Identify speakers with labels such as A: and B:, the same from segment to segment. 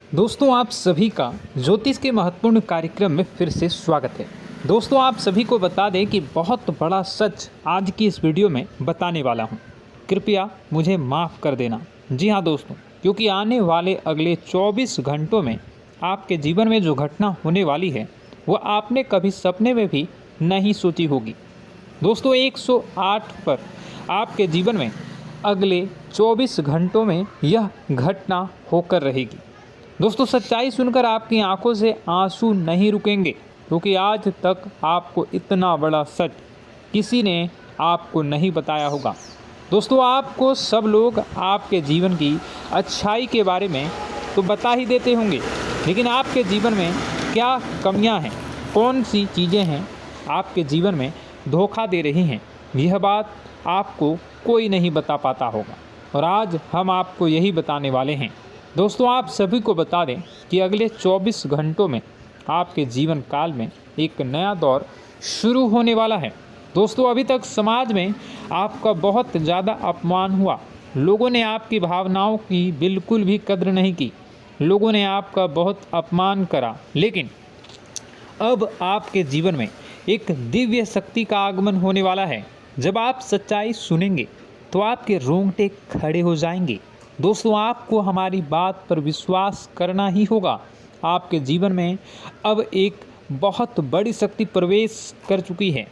A: दोस्तों आप सभी का ज्योतिष के महत्वपूर्ण कार्यक्रम में फिर से स्वागत है। दोस्तों आप सभी को बता दें कि बहुत बड़ा सच आज की इस वीडियो में बताने वाला हूं। कृपया मुझे माफ़ कर देना। जी हां दोस्तों, क्योंकि आने वाले अगले 24 घंटों में आपके जीवन में जो घटना होने वाली है वह आपने कभी सपने में भी नहीं सोची होगी। दोस्तों 108 पर आपके जीवन में अगले 24 घंटों में यह घटना होकर रहेगी। दोस्तों सच्चाई सुनकर आपकी आंखों से आंसू नहीं रुकेंगे, क्योंकि आज तक आपको इतना बड़ा सच किसी ने आपको नहीं बताया होगा। दोस्तों आपको सब लोग आपके जीवन की अच्छाई के बारे में तो बता ही देते होंगे, लेकिन आपके जीवन में क्या कमियां हैं, कौन सी चीज़ें हैं आपके जीवन में धोखा दे रही हैं, यह बात आपको कोई नहीं बता पाता होगा। और आज हम आपको यही बताने वाले हैं। दोस्तों आप सभी को बता दें कि अगले 24 घंटों में आपके जीवन काल में एक नया दौर शुरू होने वाला है। दोस्तों अभी तक समाज में आपका बहुत ज़्यादा अपमान हुआ, लोगों ने आपकी भावनाओं की बिल्कुल भी कद्र नहीं की, लोगों ने आपका बहुत अपमान करा, लेकिन अब आपके जीवन में एक दिव्य शक्ति का आगमन होने वाला है। जब आप सच्चाई सुनेंगे तो आपके रोंगटे खड़े हो जाएंगे। दोस्तों आपको हमारी बात पर विश्वास करना ही होगा। आपके जीवन में अब एक बहुत बड़ी शक्ति प्रवेश कर चुकी है।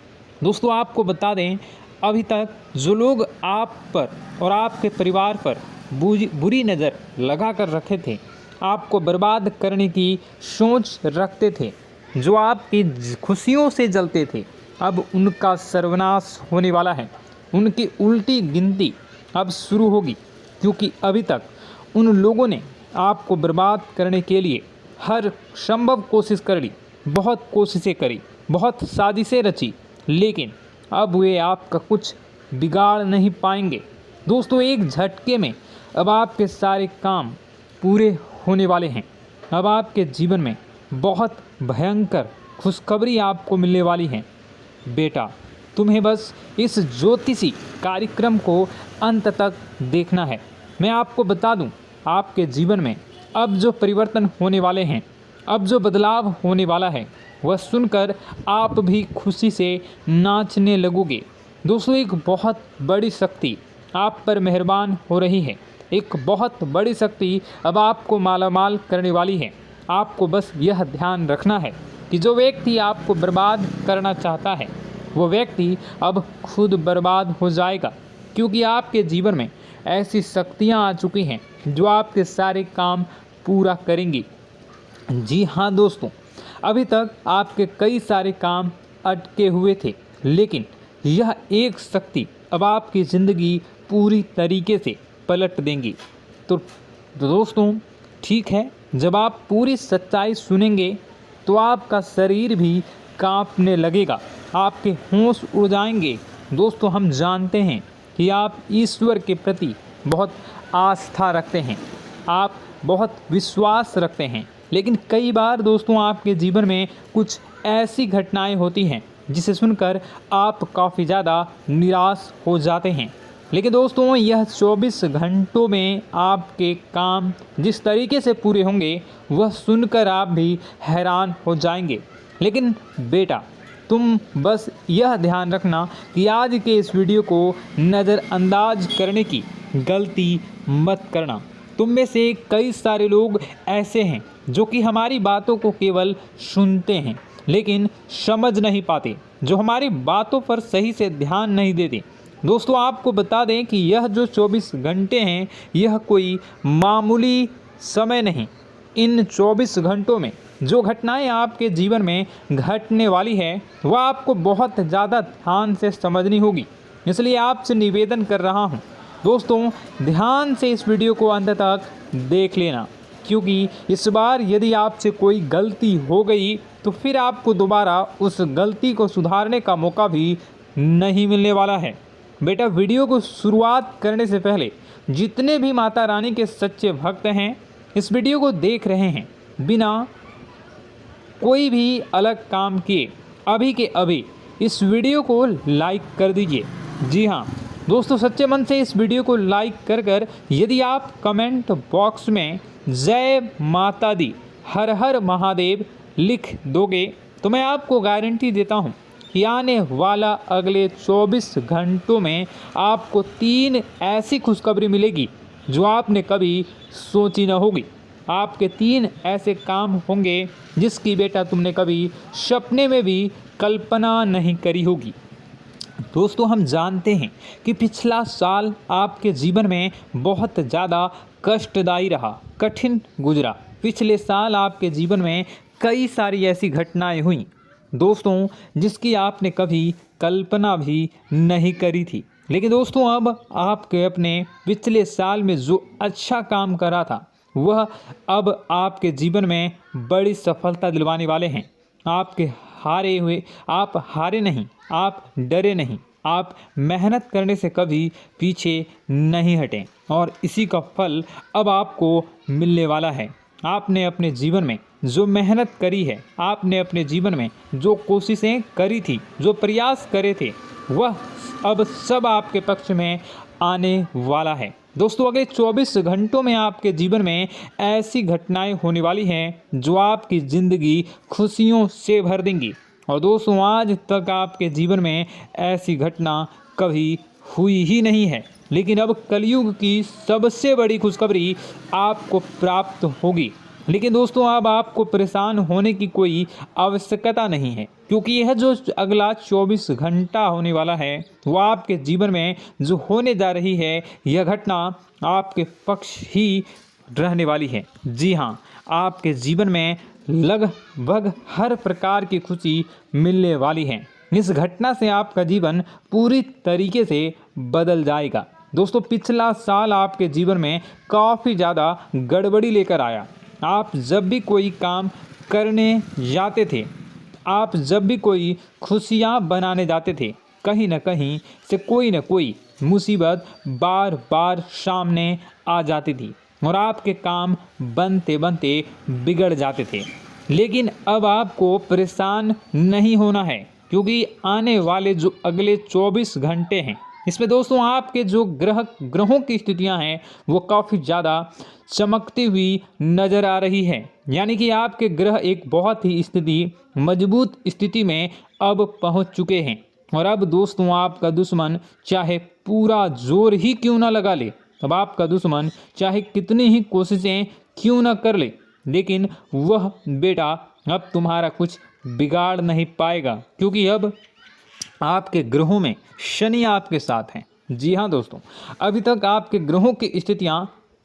A: दोस्तों आपको बता दें, अभी तक जो लोग आप पर और आपके परिवार पर बुरी नज़र लगा कर रखे थे, आपको बर्बाद करने की सोच रखते थे, जो आपकी खुशियों से जलते थे, अब उनका सर्वनाश होने वाला है। उनकी उल्टी गिनती अब शुरू होगी, क्योंकि अभी तक उन लोगों ने आपको बर्बाद करने के लिए हर संभव कोशिश कर ली, बहुत कोशिशें करी, बहुत साजिशें रची, लेकिन अब वे आपका कुछ बिगाड़ नहीं पाएंगे। दोस्तों एक झटके में अब आपके सारे काम पूरे होने वाले हैं। अब आपके जीवन में बहुत भयंकर खुशखबरी आपको मिलने वाली है। बेटा तुम्हें बस इस ज्योतिषी कार्यक्रम को अंत तक देखना है। मैं आपको बता दूं, आपके जीवन में अब जो परिवर्तन होने वाले हैं, अब जो बदलाव होने वाला है, वह सुनकर आप भी खुशी से नाचने लगोगे। दोस्तों एक बहुत बड़ी शक्ति आप पर मेहरबान हो रही है। एक बहुत बड़ी शक्ति अब आपको मालामाल करने वाली है। आपको बस यह ध्यान रखना है कि जो व्यक्ति आपको बर्बाद करना चाहता है, वो व्यक्ति अब खुद बर्बाद हो जाएगा, क्योंकि आपके जीवन में ऐसी शक्तियाँ आ चुकी हैं जो आपके सारे काम पूरा करेंगी। जी हाँ दोस्तों, अभी तक आपके कई सारे काम अटके हुए थे, लेकिन यह एक शक्ति अब आपकी ज़िंदगी पूरी तरीके से पलट देंगी। तो दोस्तों ठीक है, जब आप पूरी सच्चाई सुनेंगे तो आपका शरीर भी कांपने लगेगा, आपके होश उड़ जाएंगे। दोस्तों हम जानते हैं कि आप ईश्वर के प्रति बहुत आस्था रखते हैं, आप बहुत विश्वास रखते हैं, लेकिन कई बार दोस्तों आपके जीवन में कुछ ऐसी घटनाएं होती हैं जिसे सुनकर आप काफ़ी ज़्यादा निराश हो जाते हैं। लेकिन दोस्तों यह 24 घंटों में आपके काम जिस तरीके से पूरे होंगे वह सुनकर आप भी हैरान हो जाएंगे। लेकिन बेटा तुम बस यह ध्यान रखना कि आज के इस वीडियो को नज़रअंदाज करने की गलती मत करना। तुम में से कई सारे लोग ऐसे हैं जो कि हमारी बातों को केवल सुनते हैं लेकिन समझ नहीं पाते, जो हमारी बातों पर सही से ध्यान नहीं देते। दोस्तों आपको बता दें कि यह जो 24 घंटे हैं यह कोई मामूली समय नहीं। इन 24 घंटों में जो घटनाएं आपके जीवन में घटने वाली है वह आपको बहुत ज़्यादा ध्यान से समझनी होगी। इसलिए आपसे निवेदन कर रहा हूं, दोस्तों ध्यान से इस वीडियो को अंत तक देख लेना, क्योंकि इस बार यदि आपसे कोई गलती हो गई तो फिर आपको दोबारा उस गलती को सुधारने का मौका भी नहीं मिलने वाला है। बेटा वीडियो को शुरुआत करने से पहले जितने भी माता रानी के सच्चे भक्त हैं इस वीडियो को देख रहे हैं, बिना कोई भी अलग काम किए अभी के अभी इस वीडियो को लाइक कर दीजिए। जी हाँ दोस्तों, सच्चे मन से इस वीडियो को लाइक कर यदि आप कमेंट बॉक्स में जय माता दी, हर हर महादेव लिख दोगे तो मैं आपको गारंटी देता हूँ कि आने वाला अगले 24 घंटों में आपको 3 ऐसी खुशखबरी मिलेगी जो आपने कभी सोची न होगी। आपके 3 ऐसे काम होंगे जिसकी बेटा तुमने कभी सपने में भी कल्पना नहीं करी होगी। दोस्तों, हम जानते हैं कि पिछला साल आपके जीवन में बहुत ज़्यादा कष्टदायी रहा, कठिन गुजरा। पिछले साल आपके जीवन में कई सारी ऐसी घटनाएं हुई दोस्तों जिसकी आपने कभी कल्पना भी नहीं करी थी। लेकिन दोस्तों, अब आपके अपने पिछले साल में जो अच्छा काम करा था वह अब आपके जीवन में बड़ी सफलता दिलवाने वाले हैं। आप हारे नहीं, आप डरे नहीं, आप मेहनत करने से कभी पीछे नहीं हटें और इसी का फल अब आपको मिलने वाला है। आपने अपने जीवन में जो मेहनत करी है, आपने अपने जीवन में जो कोशिशें करी थी, जो प्रयास करे थे, वह अब सब आपके पक्ष में आने वाला है। दोस्तों, अगले 24 घंटों में आपके जीवन में ऐसी घटनाएं होने वाली हैं जो आपकी ज़िंदगी खुशियों से भर देंगी। और दोस्तों, आज तक आपके जीवन में ऐसी घटना कभी हुई ही नहीं है, लेकिन अब कलयुग की सबसे बड़ी खुशखबरी आपको प्राप्त होगी। लेकिन दोस्तों, अब आपको परेशान होने की कोई आवश्यकता नहीं है, क्योंकि यह जो अगला 24 घंटा होने वाला है वह आपके जीवन में जो होने जा रही है यह घटना आपके पक्ष ही रहने वाली है। जी हाँ, आपके जीवन में लगभग हर प्रकार की खुशी मिलने वाली है। इस घटना से आपका जीवन पूरी तरीके से बदल जाएगा। दोस्तों, पिछला साल आपके जीवन में काफ़ी ज़्यादा गड़बड़ी लेकर आया। आप जब भी कोई काम करने जाते थे, आप जब भी कोई खुशियाँ बनाने जाते थे, कहीं न कहीं से कोई न कोई मुसीबत बार बार सामने आ जाती थी और आपके काम बनते बनते बिगड़ जाते थे। लेकिन अब आपको परेशान नहीं होना है, क्योंकि आने वाले जो अगले 24 घंटे हैं इसमें दोस्तों आपके जो ग्रहों की स्थितियां हैं वो काफ़ी ज़्यादा चमकती हुई नज़र आ रही है। यानी कि आपके ग्रह एक बहुत ही मजबूत स्थिति में अब पहुंच चुके हैं। और अब दोस्तों, आपका दुश्मन चाहे पूरा जोर ही क्यों ना लगा ले, अब आपका दुश्मन चाहे कितनी ही कोशिशें क्यों ना कर ले, लेकिन वह बेटा अब तुम्हारा कुछ बिगाड़ नहीं पाएगा, क्योंकि अब आपके ग्रहों में शनि आपके साथ हैं। जी हाँ दोस्तों, अभी तक आपके ग्रहों की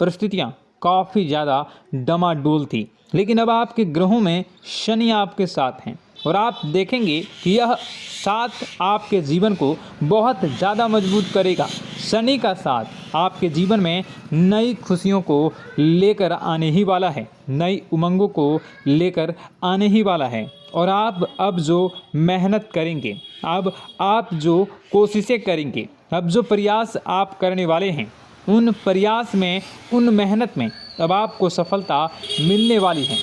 A: परिस्थितियाँ काफ़ी ज़्यादा डमाडोल थी, लेकिन अब आपके ग्रहों में शनि आपके साथ हैं और आप देखेंगे कि यह साथ आपके जीवन को बहुत ज़्यादा मजबूत करेगा। शनि का साथ आपके जीवन में नई खुशियों को लेकर आने ही वाला है, नई उमंगों को लेकर आने ही वाला है। और आप अब जो मेहनत करेंगे, अब आप जो कोशिशें करेंगे, अब जो प्रयास आप करने वाले हैं, उन प्रयास में, उन मेहनत में अब आपको सफलता मिलने वाली है।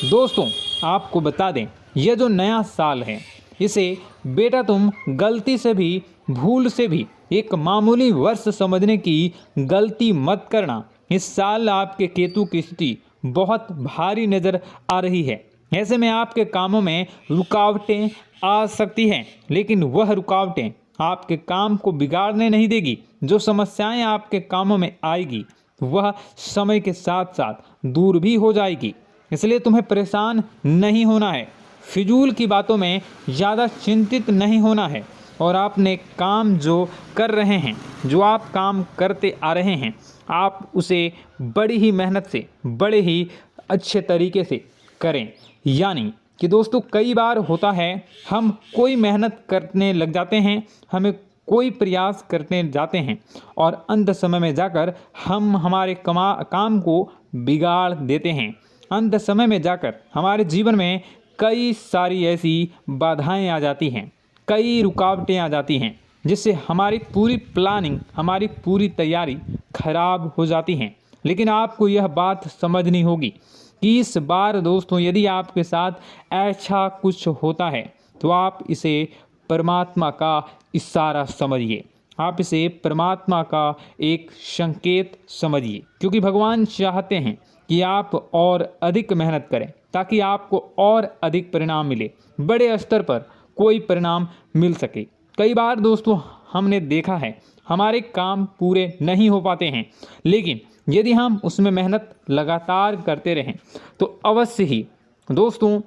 A: दोस्तों, आपको बता दें, यह जो नया साल है इसे बेटा तुम गलती से भी, भूल से भी एक मामूली वर्ष समझने की गलती मत करना। इस साल आपके केतु की स्थिति बहुत भारी नज़र आ रही है। ऐसे में आपके कामों में रुकावटें आ सकती हैं, लेकिन वह रुकावटें आपके काम को बिगाड़ने नहीं देगी। जो समस्याएं आपके कामों में आएगी वह समय के साथ साथ दूर भी हो जाएगी। इसलिए तुम्हें परेशान नहीं होना है, फिजूल की बातों में ज़्यादा चिंतित नहीं होना है। और आपने काम जो कर रहे हैं, जो आप काम करते आ रहे हैं, आप उसे बड़ी ही मेहनत से, बड़े ही अच्छे तरीके से करें। यानी कि दोस्तों, कई बार होता है हम कोई मेहनत करने लग जाते हैं, हमें कोई प्रयास करने जाते हैं और अंत समय में जाकर हम हमारे काम को बिगाड़ देते हैं। अंत समय में जाकर हमारे जीवन में कई सारी ऐसी बाधाएं आ जाती हैं, कई रुकावटें आ जाती हैं, जिससे हमारी पूरी प्लानिंग, हमारी पूरी तैयारी खराब हो जाती हैं। लेकिन आपको यह बात समझनी होगी कि इस बार दोस्तों, यदि आपके साथ ऐसा कुछ होता है तो आप इसे परमात्मा का इशारा समझिए, आप इसे परमात्मा का एक संकेत समझिए, क्योंकि भगवान चाहते हैं कि आप और अधिक मेहनत करें ताकि आपको और अधिक परिणाम मिले, बड़े स्तर पर कोई परिणाम मिल सके। कई बार दोस्तों हमने देखा है हमारे काम पूरे नहीं हो पाते हैं, लेकिन यदि हम उसमें मेहनत लगातार करते रहें तो अवश्य ही दोस्तों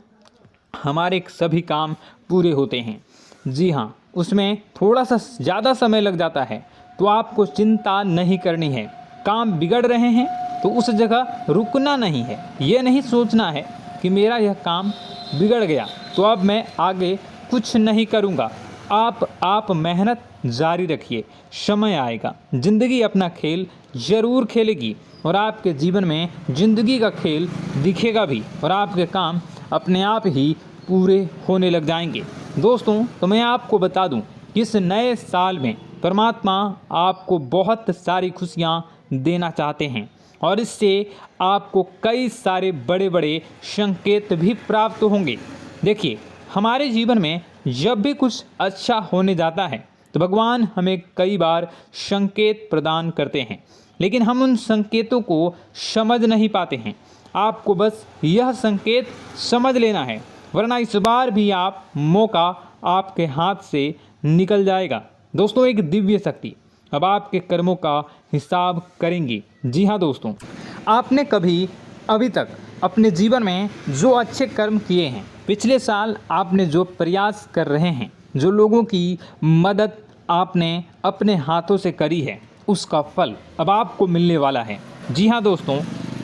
A: हमारे सभी काम पूरे होते हैं। जी हाँ, उसमें थोड़ा सा ज़्यादा समय लग जाता है तो आपको चिंता नहीं करनी है। काम बिगड़ रहे हैं तो उस जगह रुकना नहीं है, ये नहीं सोचना है कि मेरा यह काम बिगड़ गया तो अब मैं आगे कुछ नहीं करूँगा। आप मेहनत जारी रखिए, समय आएगा, ज़िंदगी अपना खेल ज़रूर खेलेगी और आपके जीवन में ज़िंदगी का खेल दिखेगा भी और आपके काम अपने आप ही पूरे होने लग जाएंगे। दोस्तों तो मैं आपको बता दूं कि इस नए साल में परमात्मा आपको बहुत सारी खुशियां देना चाहते हैं और इससे आपको कई सारे बड़े बड़े संकेत भी प्राप्त होंगे। देखिए, हमारे जीवन में जब भी कुछ अच्छा होने जाता है तो भगवान हमें कई बार संकेत प्रदान करते हैं, लेकिन हम उन संकेतों को समझ नहीं पाते हैं। आपको बस यह संकेत समझ लेना है, वरना इस बार भी आप मौका आपके हाथ से निकल जाएगा। दोस्तों, एक दिव्य शक्ति अब आपके कर्मों का हिसाब करेंगी। जी हाँ दोस्तों, आपने कभी अभी तक अपने जीवन में जो अच्छे कर्म किए हैं, पिछले साल आपने जो प्रयास कर रहे हैं, जो लोगों की मदद आपने अपने हाथों से करी है, उसका फल अब आपको मिलने वाला है। जी हाँ दोस्तों,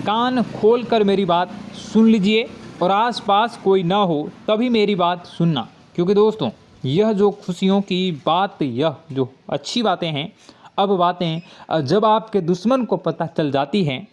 A: कान खोल कर मेरी बात सुन लीजिए और आसपास कोई ना हो तभी मेरी बात सुनना, क्योंकि दोस्तों यह जो खुशियों की बात, यह जो अच्छी बातें हैं, अब बातें जब आपके दुश्मन को पता चल जाती हैं,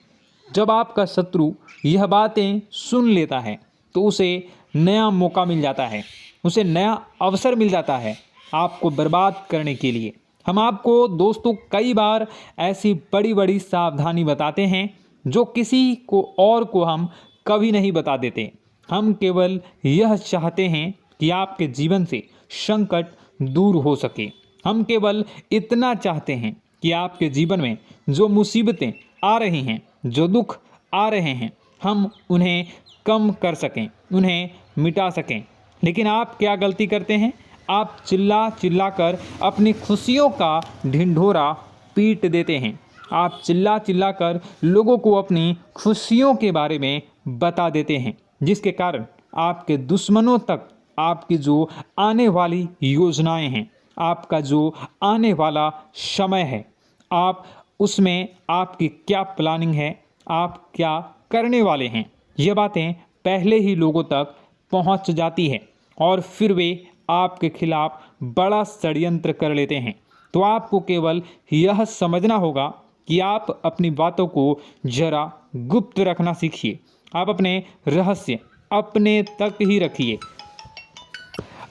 A: जब आपका शत्रु यह बातें सुन लेता है तो उसे नया मौका मिल जाता है, उसे नया अवसर मिल जाता है आपको बर्बाद करने के लिए। हम आपको दोस्तों कई बार ऐसी बड़ी बड़ी सावधानी बताते हैं जो किसी को और को हम कभी नहीं बता देते। हम केवल यह चाहते हैं कि आपके जीवन से संकट दूर हो सके। हम केवल इतना चाहते हैं कि आपके जीवन में जो मुसीबतें आ रही हैं, जो दुख आ रहे हैं, हम उन्हें कम कर सकें, उन्हें मिटा सकें। लेकिन आप क्या गलती करते हैं? आप चिल्ला चिल्ला कर अपनी खुशियों का ढिंढोरा पीट देते हैं। आप चिल्ला चिल्ला कर लोगों को अपनी खुशियों के बारे में बता देते हैं, जिसके कारण आपके दुश्मनों तक आपकी जो आने वाली योजनाएं हैं, आपका जो आने वाला समय है, आप उसमें आपकी क्या प्लानिंग है, आप क्या करने वाले हैं, ये बातें पहले ही लोगों तक पहुंच जाती है और फिर वे आपके खिलाफ बड़ा षड्यंत्र कर लेते हैं। तो आपको केवल यह समझना होगा कि आप अपनी बातों को जरा गुप्त रखना सीखिए। आप अपने रहस्य अपने तक ही रखिए।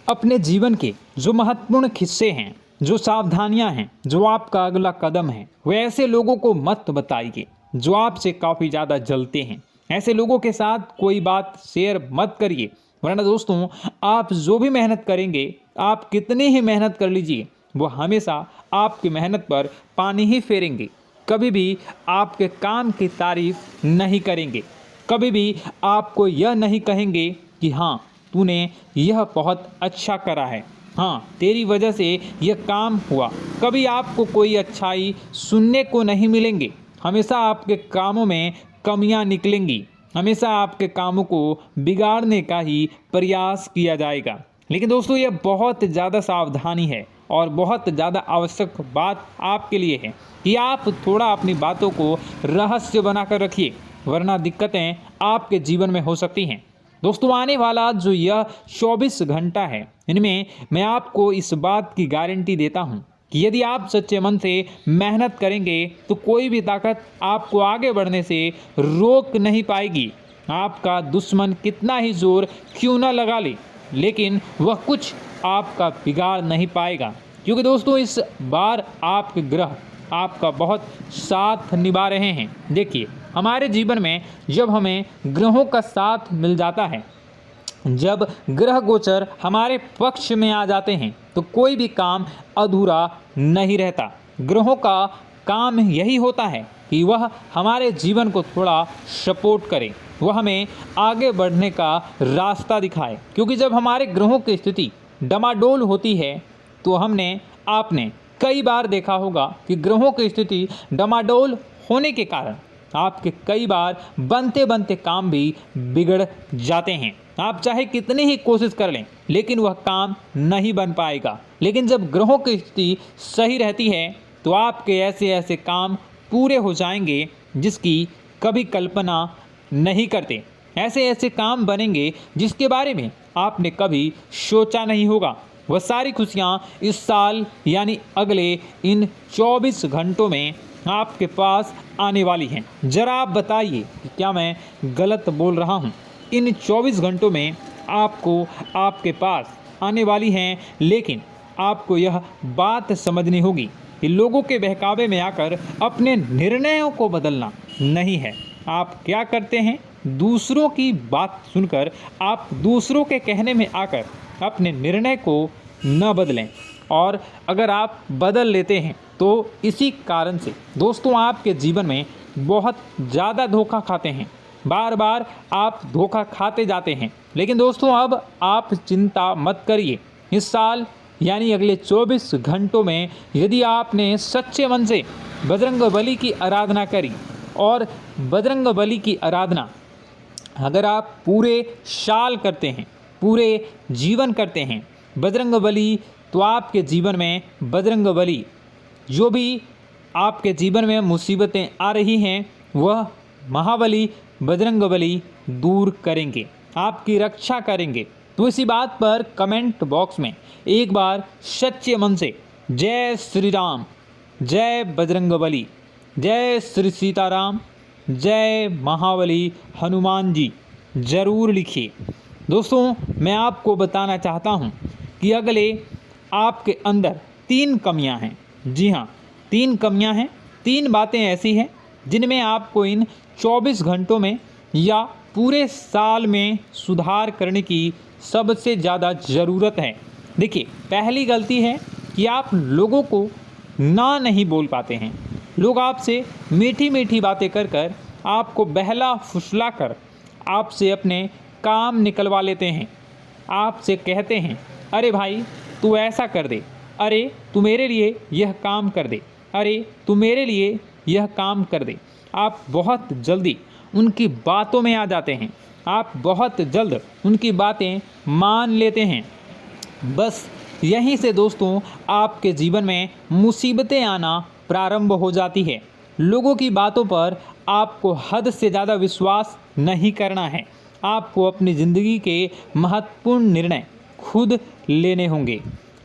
A: अपने जीवन के जो महत्वपूर्ण हिस्से हैं, जो सावधानियां हैं, जो आपका अगला कदम है, वे ऐसे लोगों को मत बताइए जो आपसे काफ़ी ज़्यादा जलते हैं। ऐसे लोगों के साथ कोई बात शेयर मत करिए, वरना दोस्तों आप जो भी मेहनत करेंगे, आप कितनी ही मेहनत कर लीजिए, वो हमेशा आपकी मेहनत पर पानी ही फेरेंगे। कभी भी आपके काम की तारीफ नहीं करेंगे, कभी भी आपको यह नहीं कहेंगे कि हाँ तूने यह बहुत अच्छा करा है, हाँ तेरी वजह से यह काम हुआ। कभी आपको कोई अच्छाई सुनने को नहीं मिलेंगे। हमेशा आपके कामों में कमियां निकलेंगी, हमेशा आपके कामों को बिगाड़ने का ही प्रयास किया जाएगा। लेकिन दोस्तों यह बहुत ज़्यादा सावधानी है और बहुत ज़्यादा आवश्यक बात आपके लिए है कि आप थोड़ा अपनी बातों को रहस्य बनाकर रखिए, वरना दिक्कतें आपके जीवन में हो सकती हैं। दोस्तों आने वाला जो यह 24 घंटा है, इनमें मैं आपको इस बात की गारंटी देता हूँ कि यदि आप सच्चे मन से मेहनत करेंगे तो कोई भी ताकत आपको आगे बढ़ने से रोक नहीं पाएगी। आपका दुश्मन कितना ही जोर क्यों ना लगा ले, लेकिन वह कुछ आपका बिगाड़ नहीं पाएगा, क्योंकि दोस्तों इस बार आपके ग्रह आपका बहुत साथ निभा रहे हैं। देखिए, हमारे जीवन में जब हमें ग्रहों का साथ मिल जाता है, जब ग्रह गोचर हमारे पक्ष में आ जाते हैं, तो कोई भी काम अधूरा नहीं रहता। ग्रहों का काम यही होता है कि कि वह हमारे जीवन को थोड़ा सपोर्ट करे, वह हमें आगे बढ़ने का रास्ता दिखाए। क्योंकि जब हमारे ग्रहों की स्थिति डमाडोल होती है तो आपने कई बार देखा होगा कि ग्रहों की स्थिति डमाडोल होने के कारण आपके कई बार बनते बनते काम भी बिगड़ जाते हैं। आप चाहे कितनी ही कोशिश कर लें लेकिन वह काम नहीं बन पाएगा। लेकिन जब ग्रहों की स्थिति सही रहती है तो आपके ऐसे ऐसे काम पूरे हो जाएंगे जिसकी कभी कल्पना नहीं करते। ऐसे ऐसे काम बनेंगे जिसके बारे में आपने कभी सोचा नहीं होगा। वह सारी खुशियाँ इस साल यानी अगले इन 24 घंटों में आपके पास आने वाली हैं। ज़रा आप बताइए कि क्या मैं गलत बोल रहा हूँ? इन 24 घंटों में आपको आपके पास आने वाली हैं, लेकिन आपको यह बात समझनी होगी कि लोगों के बहकावे में आकर अपने निर्णयों को बदलना नहीं है। आप क्या करते हैं? दूसरों की बात सुनकर आप दूसरों के कहने में आकर अपने निर्णय को न बदलें, और अगर आप बदल लेते हैं तो इसी कारण से दोस्तों आपके जीवन में बहुत ज़्यादा धोखा खाते हैं। बार बार आप धोखा खाते जाते हैं। लेकिन दोस्तों अब आप चिंता मत करिए। इस साल यानी अगले 24 घंटों में यदि आपने सच्चे मन से बजरंगबली की आराधना करी, और बजरंगबली की आराधना अगर आप पूरे साल करते हैं, पूरे जीवन करते हैं बजरंगबली, तो आपके जीवन में बजरंगबली जो भी आपके जीवन में मुसीबतें आ रही हैं वह महाबली बजरंगबली दूर करेंगे, आपकी रक्षा करेंगे। तो इसी बात पर कमेंट बॉक्स में एक बार सच्चे मन से जय श्री राम, जय बजरंगबली, जय श्री सीताराम, जय महाबली हनुमान जी ज़रूर लिखिए। दोस्तों मैं आपको बताना चाहता हूँ कि अगले आपके अंदर 3 कमियां हैं। जी हाँ, 3 कमियां हैं। 3 बातें ऐसी हैं जिनमें आपको इन 24 घंटों में या पूरे साल में सुधार करने की सबसे ज़्यादा ज़रूरत है। देखिए, पहली गलती है कि आप लोगों को ना नहीं बोल पाते हैं। लोग आपसे मीठी मीठी बातें कर कर आपको बहला फुसला कर आपसे अपने काम निकलवा लेते हैं। आपसे कहते हैं, अरे भाई तू ऐसा कर दे, अरे तू मेरे लिए यह काम कर दे, अरे तू मेरे लिए यह काम कर दे। आप बहुत जल्दी उनकी बातों में आ जाते हैं, आप बहुत जल्द उनकी बातें मान लेते हैं। बस यहीं से दोस्तों आपके जीवन में मुसीबतें आना प्रारंभ हो जाती है। लोगों की बातों पर आपको हद से ज़्यादा विश्वास नहीं करना है। आपको अपनी ज़िंदगी के महत्वपूर्ण निर्णय खुद लेने होंगे।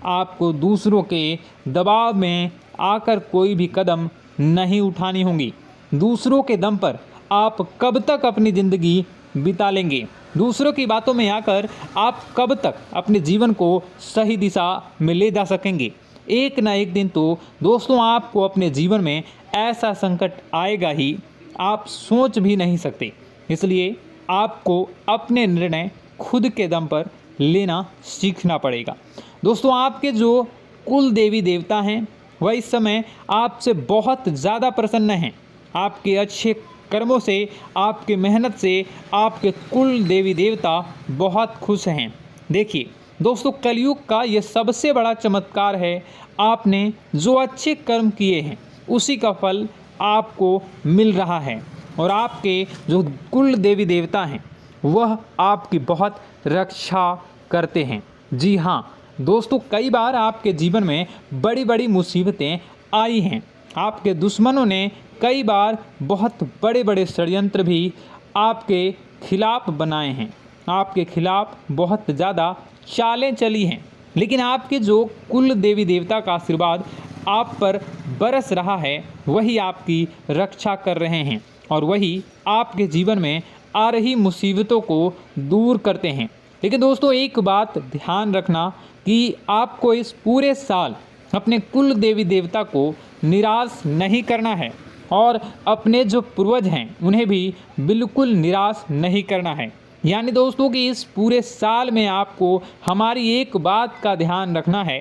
A: आपको दूसरों के दबाव में आकर कोई भी कदम नहीं उठानी होगी। दूसरों के दम पर आप कब तक अपनी ज़िंदगी बिता लेंगे? दूसरों की बातों में आकर आप कब तक अपने जीवन को सही दिशा में ले जा सकेंगे? एक ना एक दिन तो दोस्तों आपको अपने जीवन में ऐसा संकट आएगा ही, आप सोच भी नहीं सकते। इसलिए आपको अपने निर्णय खुद के दम पर लेना सीखना पड़ेगा। दोस्तों आपके जो कुल देवी देवता हैं वह इस समय आपसे बहुत ज़्यादा प्रसन्न हैं। आपके अच्छे कर्मों से, आपके मेहनत से आपके कुल देवी देवता बहुत खुश हैं। देखिए दोस्तों, कलयुग का ये सबसे बड़ा चमत्कार है। आपने जो अच्छे कर्म किए हैं उसी का फल आपको मिल रहा है, और आपके जो कुल देवी देवता हैं वह आपकी बहुत रक्षा करते हैं। जी हाँ दोस्तों, कई बार आपके जीवन में बड़ी बड़ी मुसीबतें आई हैं। आपके दुश्मनों ने कई बार बहुत बड़े बड़े षड्यंत्र भी आपके खिलाफ बनाए हैं, आपके खिलाफ बहुत ज़्यादा चालें चली हैं। लेकिन आपके जो कुल देवी देवता का आशीर्वाद आप पर बरस रहा है वही आपकी रक्षा कर रहे हैं, और वही आपके जीवन में आ रही मुसीबतों को दूर करते हैं। लेकिन दोस्तों एक बात ध्यान रखना कि आपको इस पूरे साल अपने कुल देवी देवता को निराश नहीं करना है, और अपने जो पूर्वज हैं उन्हें भी बिल्कुल निराश नहीं करना है। यानी दोस्तों कि इस पूरे साल में आपको हमारी एक बात का ध्यान रखना है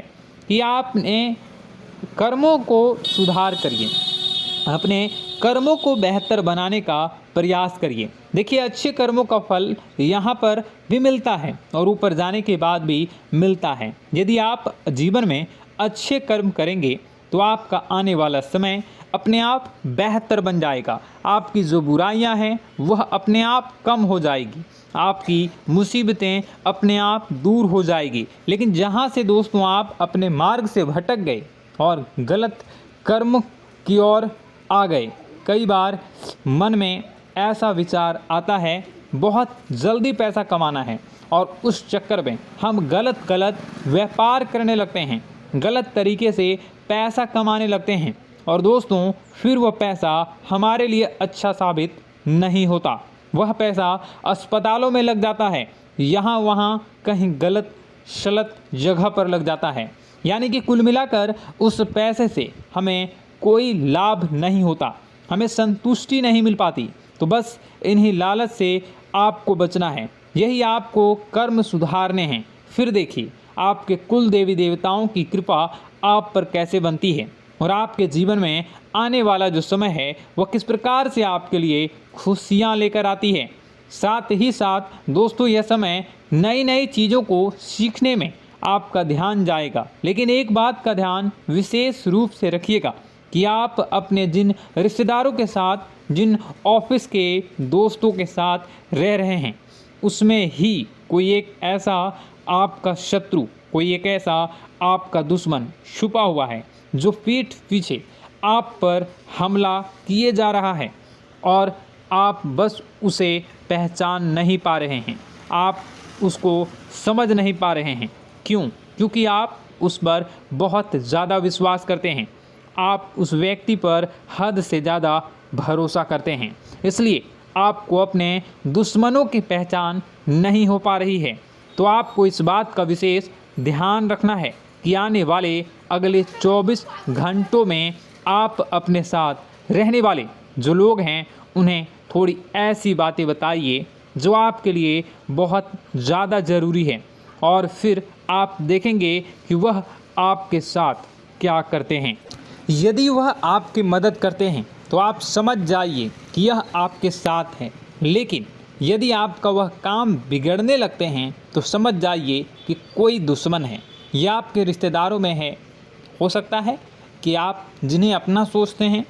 A: कि आपने कर्मों को सुधार करिए, अपने कर्मों को बेहतर बनाने का प्रयास करिए। देखिए, अच्छे कर्मों का फल यहाँ पर भी मिलता है और ऊपर जाने के बाद भी मिलता है। यदि आप जीवन में अच्छे कर्म करेंगे तो आपका आने वाला समय अपने आप बेहतर बन जाएगा। आपकी जो बुराइयां हैं वह अपने आप कम हो जाएगी, आपकी मुसीबतें अपने आप दूर हो जाएगी। लेकिन जहां से दोस्तों आप अपने मार्ग से भटक गए और गलत कर्म की ओर आ गए, कई बार मन में ऐसा विचार आता है बहुत जल्दी पैसा कमाना है और उस चक्कर में हम गलत व्यापार करने लगते हैं, गलत तरीके से पैसा कमाने लगते हैं और दोस्तों फिर वह पैसा हमारे लिए अच्छा साबित नहीं होता। वह पैसा अस्पतालों में लग जाता है, यहाँ वहाँ कहीं गलत शलत जगह पर लग जाता है। यानी कि कुल मिलाकर उस पैसे से हमें कोई लाभ नहीं होता, हमें संतुष्टि नहीं मिल पाती। तो बस इन्हीं लालच से आपको बचना है, यही आपको कर्म सुधारने हैं। फिर देखिए आपके कुल देवी देवताओं की कृपा आप पर कैसे बनती है और आपके जीवन में आने वाला जो समय है वह किस प्रकार से आपके लिए खुशियाँ लेकर आती है। साथ ही साथ दोस्तों यह समय नई नई चीज़ों को सीखने में आपका ध्यान जाएगा। लेकिन एक बात का ध्यान विशेष रूप से रखिएगा कि आप अपने जिन रिश्तेदारों के साथ, जिन ऑफिस के दोस्तों के साथ रह रहे हैं, उसमें ही कोई एक ऐसा आपका शत्रु, कोई एक ऐसा आपका दुश्मन छुपा हुआ है जो पीठ पीछे आप पर हमला किए जा रहा है और आप बस उसे पहचान नहीं पा रहे हैं, आप उसको समझ नहीं पा रहे हैं। क्यों? क्योंकि आप उस पर बहुत ज़्यादा विश्वास करते हैं, आप उस व्यक्ति पर हद से ज़्यादा भरोसा करते हैं, इसलिए आपको अपने दुश्मनों की पहचान नहीं हो पा रही है। तो आपको इस बात का विशेष ध्यान रखना है कि आने वाले अगले 24 घंटों में आप अपने साथ रहने वाले जो लोग हैं उन्हें थोड़ी ऐसी बातें बताइए जो आपके लिए बहुत ज़्यादा ज़रूरी है और फिर आप देखेंगे कि वह आपके साथ क्या करते हैं। यदि वह आपकी मदद करते हैं तो आप समझ जाइए कि यह आपके साथ है, लेकिन यदि आपका वह काम बिगड़ने लगते हैं तो समझ जाइए कि कोई दुश्मन है या आपके रिश्तेदारों में है। हो सकता है कि आप जिन्हें अपना सोचते हैं,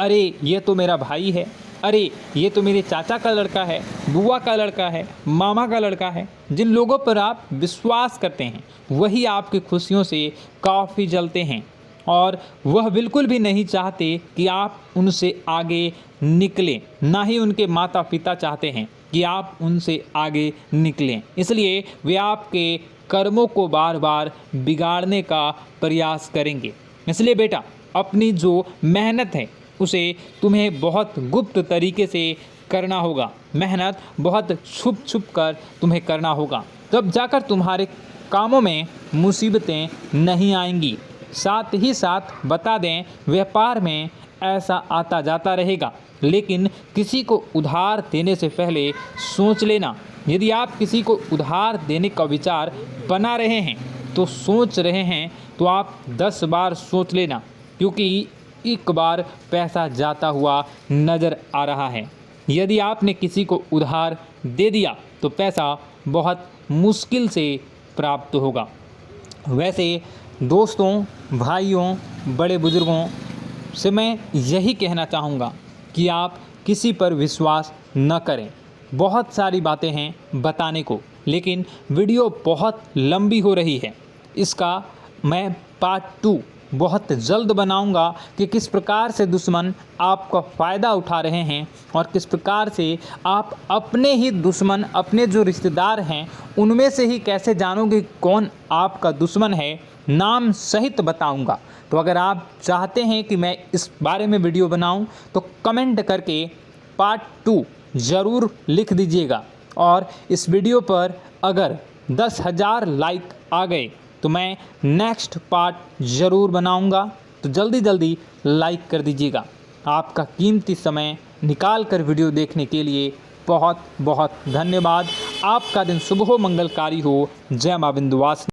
A: अरे ये तो मेरा भाई है, अरे ये तो मेरे चाचा का लड़का है, बुआ का लड़का है, मामा का लड़का है, जिन लोगों पर आप विश्वास करते हैं वही आपकी खुशियों से काफ़ी जलते हैं और वह बिल्कुल भी नहीं चाहते कि आप उनसे आगे निकलें, ना ही उनके माता पिता चाहते हैं कि आप उनसे आगे निकलें। इसलिए वे आपके कर्मों को बार बार बिगाड़ने का प्रयास करेंगे। इसलिए बेटा, अपनी जो मेहनत है उसे तुम्हें बहुत गुप्त तरीके से करना होगा, मेहनत बहुत छुप छुप कर तुम्हें करना होगा, तब जाकर तुम्हारे कामों में मुसीबतें नहीं आएंगी। साथ ही साथ बता दें, व्यापार में ऐसा आता जाता रहेगा, लेकिन किसी को उधार देने से पहले सोच लेना। यदि आप किसी को उधार देने का विचार बना रहे हैं तो सोच रहे हैं तो आप 10 बार सोच लेना, क्योंकि एक बार पैसा जाता हुआ नज़र आ रहा है। यदि आपने किसी को उधार दे दिया तो पैसा बहुत मुश्किल से प्राप्त होगा। वैसे दोस्तों, भाइयों, बड़े बुजुर्गों से मैं यही कहना चाहूँगा कि आप किसी पर विश्वास न करें। बहुत सारी बातें हैं बताने को, लेकिन वीडियो बहुत लंबी हो रही है। इसका मैं पार्ट 2 बहुत जल्द बनाऊंगा कि किस प्रकार से दुश्मन आपका फ़ायदा उठा रहे हैं और किस प्रकार से आप अपने ही दुश्मन, अपने जो रिश्तेदार हैं उनमें से ही कैसे जानोगे कौन आपका दुश्मन है, नाम सहित बताऊंगा। तो अगर आप चाहते हैं कि मैं इस बारे में वीडियो बनाऊं तो कमेंट करके पार्ट 2 ज़रूर लिख दीजिएगा। और इस वीडियो पर अगर 10,000 लाइक आ गए तो मैं नेक्स्ट पार्ट ज़रूर बनाऊंगा। तो जल्दी लाइक कर दीजिएगा। आपका कीमती समय निकाल कर वीडियो देखने के लिए बहुत बहुत धन्यवाद। आपका दिन शुभ हो, मंगलकारी हो। जय मां विंध्यवासिनी।